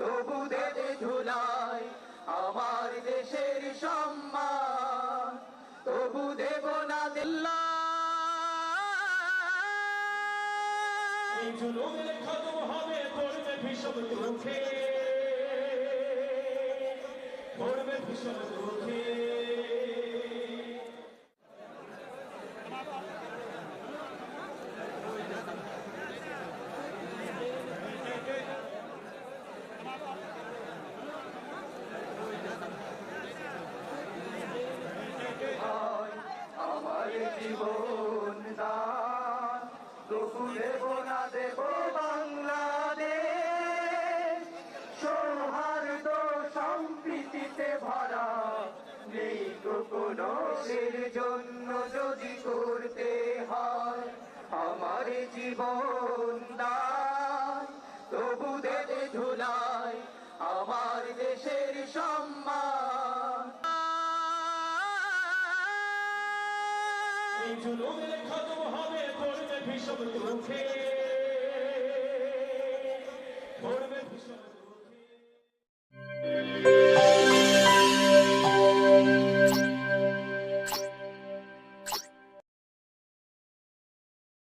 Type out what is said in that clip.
তবু দেবে ধুলায় আমার দেশের সম্মান, তবু দেব না দিল্লা। এই জুলুমের খতম হবে, পড়বে ভীষণ দুঃখে, পড়বে ভীষণ দুঃখে। আমার জীবন দান, তবু দেব না দেব বাংলাদেশ। সৌহার্দ্য সম্প্রীতিতে ভরা নেই কোনো দেশের জন্য যদি করতে হয় আমার জীবন দান, তবু দেবে ধুলায় আমার দেশের সম্মান। এই জুলুমের খতম হবে, পড়বে ভীষণ দুঃখে।